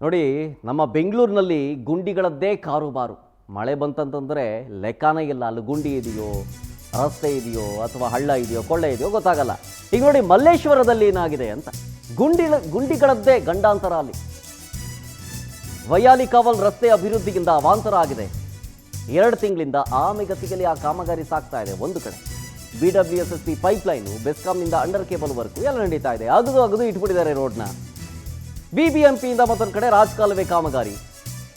ನೋಡಿ, ನಮ್ಮ ಬೆಂಗಳೂರಿನಲ್ಲಿ ಗುಂಡಿಗಳದ್ದೇ ಕಾರುಬಾರು. ಮಳೆ ಬಂತಂತಂದರೆ ಲೆಕ್ಕನೇ ಇಲ್ಲ. ಅಲ್ಲಿ ಗುಂಡಿ ಇದೆಯೋ, ರಸ್ತೆ ಇದೆಯೋ, ಅಥವಾ ಹಳ್ಳ ಇದೆಯೋ, ಕೊಳ್ಳೆ ಇದೆಯೋ ಗೊತ್ತಾಗಲ್ಲ. ಈಗ ನೋಡಿ ಮಲ್ಲೇಶ್ವರದಲ್ಲಿ ಏನಾಗಿದೆ ಅಂತ, ಗುಂಡಿಗಳದ್ದೇ ಗಂಡಾಂತರ. ಅಲ್ಲಿ ವೈಯಾಲಿ ಕಾವಲ್ ರಸ್ತೆ ಅಭಿವೃದ್ಧಿಗಿಂದ ಅವಾಂತರ ಆಗಿದೆ. 2 ತಿಂಗಳಿಂದ ಆಮೆಗತಿಗಲಿ ಆ ಕಾಮಗಾರಿ ಸಾಗ್ತಾ ಇದೆ. ಒಂದು ಕಡೆ BWSSB ಪೈಪ್ಲೈನು, ಬೆಸ್ಕಾಂನಿಂದ ಅಂಡರ್ ಕೇಬಲ್ ವರ್ಕು ಎಲ್ಲ ನಡೀತಾ ಇದೆ. ಅಗದು ಇಟ್ಬಿಟ್ಟಿದ್ದಾರೆ ರೋಡ್ನ. BBMPಯಿಂದ ಮತ್ತೊಂದು ಕಡೆ ರಾಜಕಾಲುವೆ ಕಾಮಗಾರಿ.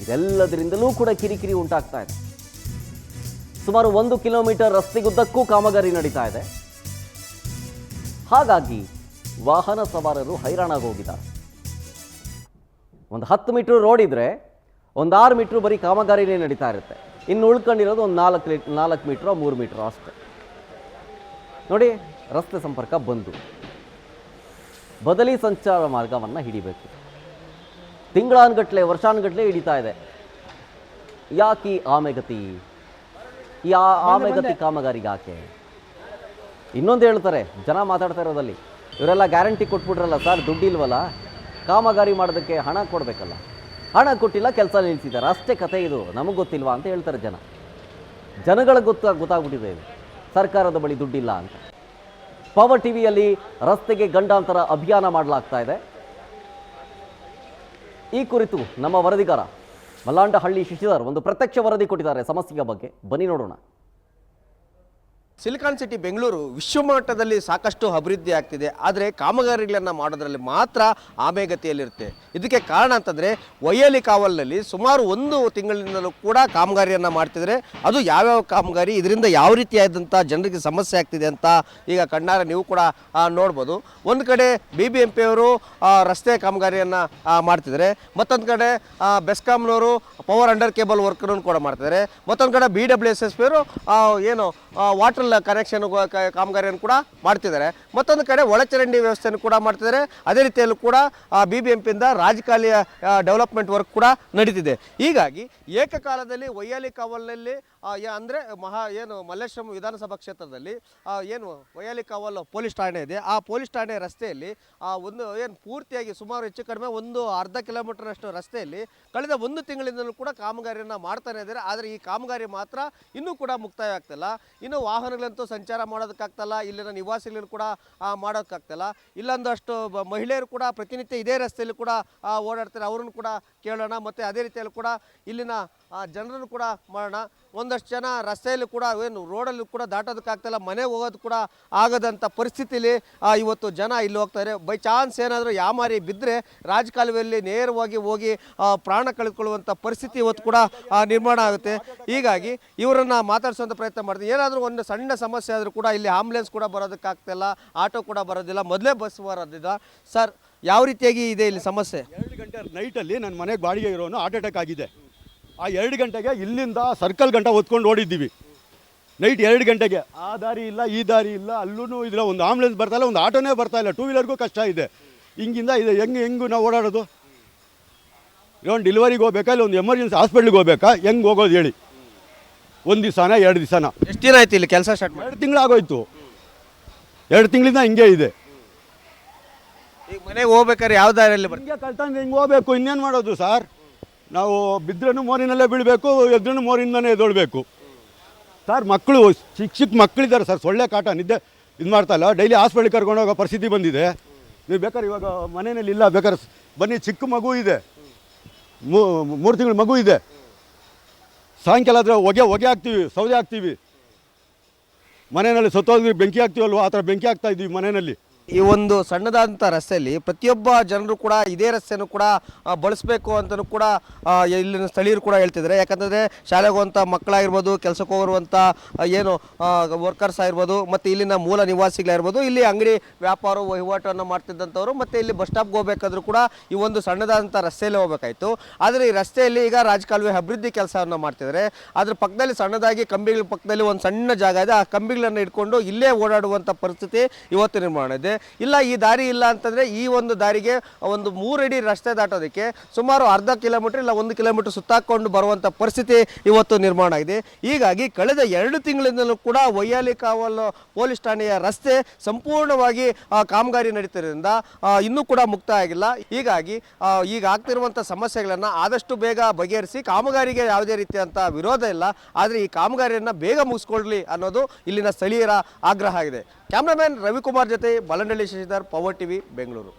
ಇದೆಲ್ಲದರಿಂದಲೂ ಕೂಡ ಕಿರಿಕಿರಿ ಉಂಟಾಗ್ತಾ ಇದೆ. ಸುಮಾರು 1 ಕಿಲೋಮೀಟರ್ ರಸ್ತೆಗುದ್ದಕ್ಕೂ ಕಾಮಗಾರಿ ನಡೀತಾ ಇದೆ. ಹಾಗಾಗಿ ವಾಹನ ಸವಾರರು ಹೈರಾಣಾಗೋಗಿದ್ದಾರೆ. ಒಂದು 10 ಮೀಟರ್ ರೋಡ್ ಇದ್ರೆ ಒಂದು 6 ಮೀಟರ್ ಬರೀ ಕಾಮಗಾರಿನೇ ನಡೀತಾ ಇರುತ್ತೆ. ಇನ್ನು ಉಳ್ಕೊಂಡಿರೋದು ಒಂದು 4 ಮೀಟ್ರೋ 3 ಮೀಟ್ರೋ ಅಷ್ಟೇ. ನೋಡಿ, ರಸ್ತೆ ಸಂಪರ್ಕ ಬಂದು ಬದಲಿ ಸಂಚಾರ ಮಾರ್ಗವನ್ನು ಹಿಡಿಬೇಕು. ತಿಂಗಳಾನ್ಗಟ್ಲೆ ವರ್ಷಾನ್ಗಟ್ಲೆ ಹಿಡಿತಾ ಇದೆ. ಯಾಕೆ ಆಮೆಗತಿ? ಈ ಆಮೆಗತಿ ಕಾಮಗಾರಿಗೆ ಯಾಕೆ? ಇನ್ನೊಂದು ಹೇಳ್ತಾರೆ ಜನ ಮಾತಾಡ್ತಾ ಇರೋದಲ್ಲಿ, ಇವರೆಲ್ಲ ಗ್ಯಾರಂಟಿ ಕೊಟ್ಬಿಟ್ರಲ್ಲ ಸರ್, ದುಡ್ಡಿಲ್ವಲ್ಲ, ಕಾಮಗಾರಿ ಮಾಡೋದಕ್ಕೆ ಹಣ ಕೊಡಬೇಕಲ್ಲ, ಹಣ ಕೊಟ್ಟಿಲ್ಲ, ಕೆಲಸ ನಿಲ್ಲಿಸಿದ್ದಾರೆ, ಅಷ್ಟೇ ಕತೆ ಇದು, ನಮಗೆ ಗೊತ್ತಿಲ್ವಾ ಅಂತ ಹೇಳ್ತಾರೆ ಜನ. ಜನಗಳಿಗೆ ಗೊತ್ತಾಗ್ಬಿಟ್ಟಿದೆ ಇದು, ಸರ್ಕಾರದ ಬಳಿ ದುಡ್ಡಿಲ್ಲ ಅಂತ. ಪವರ್ ಟಿವಿಯಲ್ಲಿ ರಸ್ತೆಗೆ ಗಂಡಾಂತರ ಅಭಿಯಾನ ಮಾಡಲಾಗ್ತಾ ಇದೆ. ಈ ಕುರಿತು ನಮ್ಮ ವರದಿಗಾರ ಮಲ್ಲಾಂಡಹಳ್ಳಿ ಶಶಿಧರ್ ಒಂದು ಪ್ರತ್ಯಕ್ಷ ವರದಿ ಕೊಟ್ಟಿದ್ದಾರೆ ಸಮಸ್ಯೆಯ ಬಗ್ಗೆ. ಬನ್ನಿ ನೋಡೋಣ. ಸಿಲಿಕಾನ್ ಸಿಟಿ ಬೆಂಗಳೂರು ವಿಶ್ವಮಟ್ಟದಲ್ಲಿ ಸಾಕಷ್ಟು ಅಭಿವೃದ್ಧಿ ಆಗ್ತಿದೆ. ಆದರೆ ಕಾಮಗಾರಿಗಳನ್ನು ಮಾಡೋದ್ರಲ್ಲಿ ಮಾತ್ರ ಆಮೆಗತಿಯಲ್ಲಿರುತ್ತೆ. ಇದಕ್ಕೆ ಕಾರಣ ಅಂತಂದರೆ ವೈಯಾಲಿ ಕಾವಲ್ನಲ್ಲಿ ಸುಮಾರು 1 ತಿಂಗಳಿಂದಲೂ ಕೂಡ ಕಾಮಗಾರಿಯನ್ನು ಮಾಡ್ತಿದ್ದಾರೆ. ಅದು ಯಾವ್ಯಾವ ಕಾಮಗಾರಿ, ಇದರಿಂದ ಯಾವ ರೀತಿಯಾದಂಥ ಜನರಿಗೆ ಸಮಸ್ಯೆ ಆಗ್ತಿದೆ ಅಂತ ಈಗ ಕಣ್ಣಾರೆ ನೀವು ಕೂಡ ನೋಡ್ಬೋದು. ಒಂದು ಕಡೆ BBMP ಅವರು ರಸ್ತೆ ಕಾಮಗಾರಿಯನ್ನು ಮಾಡ್ತಿದ್ದಾರೆ, ಮತ್ತೊಂದು ಕಡೆ ಬೆಸ್ಕಾಂನವರು ಪವರ್ ಅಂಡರ್ ಕೇಬಲ್ ವರ್ಕನ್ನು ಕೂಡ ಮಾಡ್ತಿದ್ದಾರೆ, ಮತ್ತೊಂದು ಕಡೆ BWSSB ಅವರು ಏನು ವಾಟರ್ ಕನೆಕ್ಷನ್ ಕಾಮಗಾರಿಯನ್ನು ಕೂಡ ಮಾಡ್ತಿದ್ದಾರೆ, ಮತ್ತೊಂದು ಕಡೆ ಒಳಚರಂಡಿ ವ್ಯವಸ್ಥೆಯನ್ನು ಕೂಡ ಮಾಡ್ತಿದ್ದಾರೆ. ಅದೇ ರೀತಿಯಲ್ಲೂ ಕೂಡ BBMPಯಿಂದ ರಾಜಕಾಲಿಯ ಡೆವಲಪ್ಮೆಂಟ್ ವರ್ಕ್ ಕೂಡ ನಡೀತಿದೆ. ಹೀಗಾಗಿ ಏಕಕಾಲದಲ್ಲಿ ವೈಯಾಲಿ ಕಾವಲ್ನಲ್ಲಿ ಅಂದರೆ ಮಲ್ಲೇಶ್ವರಂ ವಿಧಾನಸಭಾ ಕ್ಷೇತ್ರದಲ್ಲಿ ವೈಯಾಲಿ ಕಾವಲ್ ಪೊಲೀಸ್ ಠಾಣೆ ಇದೆ. ಆ ಪೊಲೀಸ್ ಠಾಣೆ ರಸ್ತೆಯಲ್ಲಿ ಪೂರ್ತಿಯಾಗಿ ಸುಮಾರು ಹೆಚ್ಚು ಕಡಿಮೆ ಒಂದು ಅರ್ಧ ಕಿಲೋಮೀಟರ್ನಷ್ಟು ರಸ್ತೆಯಲ್ಲಿ ಕಳೆದ 1 ತಿಂಗಳಿಂದಲೂ ಕೂಡ ಕಾಮಗಾರಿಯನ್ನು ಮಾಡ್ತಾನೆ ಇದ್ದಾರೆ. ಆದರೆ ಈ ಕಾಮಗಾರಿ ಮಾತ್ರ ಇನ್ನೂ ಕೂಡ ಮುಕ್ತಾಯ ಆಗ್ತಿಲ್ಲ. ಇನ್ನು ವಾಹನಗಳಂತೂ ಸಂಚಾರ ಮಾಡೋದಕ್ಕಾಗ್ತಲ್ಲ, ಇಲ್ಲಿನ ನಿವಾಸಿಗಳನ್ನು ಕೂಡ ಮಾಡೋದಕ್ಕಾಗ್ತಲ್ಲ. ಇಲ್ಲೊಂದಷ್ಟು ಮಹಿಳೆಯರು ಕೂಡ ಪ್ರತಿನಿತ್ಯ ಇದೇ ರಸ್ತೆಯಲ್ಲಿ ಕೂಡ ಓಡಾಡ್ತಾರೆ, ಅವ್ರನ್ನು ಕೂಡ ಕೇಳೋಣ. ಮತ್ತು ಅದೇ ರೀತಿಯಲ್ಲಿ ಕೂಡ ಇಲ್ಲಿನ ಜನರನ್ನು ಕೂಡ ಮಾಡೋಣ. ಒಂದಷ್ಟು ಜನ ರಸ್ತೆಯಲ್ಲಿ ಕೂಡ ರೋಡಲ್ಲಿ ಕೂಡ ದಾಟೋದಕ್ಕಾಗ್ತಾಯಿಲ್ಲ, ಮನೆಗೆ ಹೋಗೋದು ಕೂಡ ಆಗದಂಥ ಪರಿಸ್ಥಿತಿಯಲ್ಲಿ ಇವತ್ತು ಜನ ಇಲ್ಲಿ ಹೋಗ್ತಾರೆ. ಬೈ ಚಾನ್ಸ್ ಏನಾದರೂ ಯಾಮಾರಿ ಬಿದ್ದರೆ ರಾಜಕಾಲುವೆಯಲ್ಲಿ ನೇರವಾಗಿ ಹೋಗಿ ಪ್ರಾಣ ಕಳೆದುಕೊಳ್ಳುವಂಥ ಪರಿಸ್ಥಿತಿ ಇವತ್ತು ಕೂಡ ನಿರ್ಮಾಣ ಆಗುತ್ತೆ. ಹೀಗಾಗಿ ಇವರನ್ನು ಮಾತಾಡಿಸುವಂಥ ಪ್ರಯತ್ನ ಮಾಡ್ತೀವಿ. ಏನಾದರೂ ಒಂದು ಸಣ್ಣ ಸಮಸ್ಯೆ ಆದರೂ ಕೂಡ ಇಲ್ಲಿ ಆಂಬುಲೆನ್ಸ್ ಕೂಡ ಬರೋದಕ್ಕಾಗ್ತಾಯಿಲ್ಲ, ಆಟೋ ಕೂಡ ಬರೋದಿಲ್ಲ, ಮೊದಲೇ ಬಸ್ ಬರೋದಿಲ್ಲ. ಸರ್, ಯಾವ ರೀತಿಯಾಗಿ ಇದೆ ಇಲ್ಲಿ ಸಮಸ್ಯೆ? 2 ಗಂಟೆ ನೈಟಲ್ಲಿ ನನ್ನ ಮನೆಗೆ ಬಾಡಿಗೆ ಇರೋನು ಹಾರ್ಟ್ ಅಟ್ಯಾಕ್ ಆಗಿದೆ. ಆ 2 ಗಂಟೆಗೆ ಇಲ್ಲಿಂದ ಸರ್ಕಲ್ ಗಂಟ ಹೊತ್ಕೊಂಡು ಓಡಿದ್ದೀವಿ. ನೈಟ್ 2 ಗಂಟೆಗೆ ಆ ದಾರಿ ಇಲ್ಲ, ಈ ದಾರಿ ಇಲ್ಲ, ಅಲ್ಲೂ ಇದಿಲ್ಲ, ಒಂದು ಆಂಬುಲೆನ್ಸ್ ಬರ್ತಾಯಿಲ್ಲ, ಒಂದು ಆಟೋನೇ ಬರ್ತಾಯಿಲ್ಲ, 2 ವೀಲರ್ಗೂ ಕಷ್ಟ ಇದೆ. ಹಿಂಗಿಂದ ಇದೆ ಹೆಂಗೆ ನಾವು ಓಡಾಡೋದು? ಒಂದು ಡೆಲಿವರಿಗೆ ಹೋಗ್ಬೇಕಾ, ಇಲ್ಲ ಒಂದು ಎಮರ್ಜೆನ್ಸಿ ಹಾಸ್ಪಿಟ್ಲಿಗೆ ಹೋಗ್ಬೇಕಾ? ಹೆಂಗೆ ಹೋಗೋದು ಹೇಳಿ? 1 ದಿವಸನ 2 ದಿವಸನ? ಎಷ್ಟು ದಿನ ಆಯ್ತು ಇಲ್ಲಿ ಕೆಲಸ ಸ್ಟಾರ್ಟ್ ಮಾಡಿ? 2 ತಿಂಗಳಾಗೋಯ್ತು. 2 ತಿಂಗಳಿಂದ ಹಿಂಗೆ ಇದೆ. ಈಗ ಮನೆಗೆ ಹೋಗ್ಬೇಕಾದ್ರೆ ಯಾವ ದಾರಿಯಲ್ಲಿ ಹಿಂಗೆ ಕಲ್ತಂಗೆ ಹಿಂಗೆ ಹೋಗ್ಬೇಕು, ಇನ್ನೇನು ಮಾಡೋದು ಸರ್? ನಾವು ಬಿದ್ರೂ ಮೋರಿನಲ್ಲೇ ಬೀಳಬೇಕು, ಎದ್ರೂ ಮೋರಿಂದನೇ ಎದ್ದೊಳ್ಬೇಕು ಸರ್. ಮಕ್ಕಳು ಚಿಕ್ಕ ಮಕ್ಕಳಿದ್ದಾರೆ ಸರ್, ಸೊಳ್ಳೆ ಕಾಟ, ನಿದ್ದೆ ಇದು ಮಾಡ್ತಾಯಿಲ್ಲ, ಡೈಲಿ ಹಾಸ್ಪಿಟ್ಲಿಗೆ ಕರ್ಕೊಂಡು ಹೋಗೋ ಪರಿಸ್ಥಿತಿ ಬಂದಿದೆ. ನೀವು ಬೇಕಾದ್ರೆ ಇವಾಗ ಮನೆಯಲ್ಲಿ ಇಲ್ಲ, ಬೇಕಾದ್ರೆ ಬನ್ನಿ, ಚಿಕ್ಕ ಮಗು ಇದೆ, 3 ತಿಂಗಳ ಮಗು ಇದೆ. ಸಾಯಂಕಾಲ ಆದರೆ ಹೊಗೆ ಹಾಕ್ತೀವಿ, ಸೌದೆ ಹಾಕ್ತೀವಿ, ಮನೆಯಲ್ಲಿ ಸತ್ತೋದ್ವಿ ಬೆಂಕಿ ಹಾಕ್ತೀವಲ್ವ, ಆ ಥರ ಬೆಂಕಿ ಹಾಕ್ತಾ ಇದ್ದೀವಿ ಮನೆಯಲ್ಲಿ. ಈ ಒಂದು ಸಣ್ಣದಾದಂಥ ರಸ್ತೆಯಲ್ಲಿ ಪ್ರತಿಯೊಬ್ಬ ಜನರು ಕೂಡ ಇದೇ ರಸ್ತೆಯನ್ನು ಕೂಡ ಬಳಸಬೇಕು ಅಂತಲೂ ಕೂಡ ಇಲ್ಲಿನ ಸ್ಥಳೀಯರು ಕೂಡ ಹೇಳ್ತಿದ್ದಾರೆ. ಯಾಕಂತಂದರೆ ಶಾಲೆಗೆ ಹೋಗುವಂಥ ಮಕ್ಕಳಾಗಿರ್ಬೋದು, ಕೆಲಸಕ್ಕೆ ಹೋಗಿರುವಂಥ ವರ್ಕರ್ಸ್ ಆಗಿರ್ಬೋದು, ಮತ್ತು ಇಲ್ಲಿನ ಮೂಲ ನಿವಾಸಿಗಳಾಗಿರ್ಬೋದು, ಇಲ್ಲಿ ಅಂಗಡಿ ವ್ಯಾಪಾರ ವಹಿವಾಟನ್ನು ಮಾಡ್ತಿದ್ದಂಥವ್ರು, ಮತ್ತು ಇಲ್ಲಿ ಬಸ್ ಸ್ಟಾಪ್ಗೆ ಹೋಗಬೇಕಾದ್ರೂ ಕೂಡ ಈ ಒಂದು ಸಣ್ಣದಾದಂಥ ರಸ್ತೆಯಲ್ಲೇ ಹೋಗಬೇಕಾಯಿತು. ಆದರೆ ಈ ರಸ್ತೆಯಲ್ಲಿ ಈಗ ರಾಜಕಾಲುವೆ ಅಭಿವೃದ್ಧಿ ಕೆಲಸವನ್ನು ಮಾಡ್ತಿದ್ದಾರೆ. ಅದ್ರ ಪಕ್ಕದಲ್ಲಿ ಸಣ್ಣದಾಗಿ ಕಂಬಿಗಳ ಪಕ್ಕದಲ್ಲಿ ಒಂದು ಸಣ್ಣ ಜಾಗ ಇದೆ, ಆ ಕಂಬಿಗಳನ್ನು ಇಟ್ಕೊಂಡು ಇಲ್ಲೇ ಓಡಾಡುವಂಥ ಪರಿಸ್ಥಿತಿ ಇವತ್ತು ನಿರ್ಮಾಣ ಇದೆ. ಇಲ್ಲ ಈ ದಾರಿ ಇಲ್ಲ ಅಂತಂದರೆ ಈ ಒಂದು ದಾರಿಗೆ ಒಂದು 3 ಅಡಿ ರಸ್ತೆ ದಾಟೋದಕ್ಕೆ ಸುಮಾರು ಅರ್ಧ ಕಿಲೋಮೀಟರ್ ಇಲ್ಲ 1 ಕಿಲೋಮೀಟರ್ ಸುತ್ತಾಕೊಂಡು ಬರುವಂಥ ಪರಿಸ್ಥಿತಿ ಇವತ್ತು ನಿರ್ಮಾಣ ಆಗಿದೆ. ಹೀಗಾಗಿ ಕಳೆದ 2 ತಿಂಗಳಿಂದಲೂ ಕೂಡ ವೈಯಾಲಿ ಕಾವಲು ಪೊಲೀಸ್ ಠಾಣೆಯ ರಸ್ತೆ ಸಂಪೂರ್ಣವಾಗಿ ಕಾಮಗಾರಿ ನಡೀತಿರೋದ್ರಿಂದ ಇನ್ನೂ ಕೂಡ ಮುಕ್ತ ಆಗಿಲ್ಲ. ಹೀಗಾಗಿ ಈಗ ಆಗ್ತಿರುವಂಥ ಸಮಸ್ಯೆಗಳನ್ನು ಆದಷ್ಟು ಬೇಗ ಬಗೆಹರಿಸಿ ಕಾಮಗಾರಿಗೆ ಯಾವುದೇ ರೀತಿಯಂಥ ವಿರೋಧ ಇಲ್ಲ, ಆದರೆ ಈ ಕಾಮಗಾರಿಯನ್ನು ಬೇಗ ಮುಗಿಸ್ಕೊಳ್ಳಿ ಅನ್ನೋದು ಇಲ್ಲಿನ ಸ್ಥಳೀಯರ ಆಗ್ರಹ ಆಗಿದೆ. ಕ್ಯಾಮ್ರಾಮನ್ ರವಿಕುಮಾರ್ ಜೊತೆ ಬಲಂಡಳ್ಳಿ ಶಶಿಧರ್, ಪವರ್ ಟಿವಿ, ಬೆಂಗಳೂರು.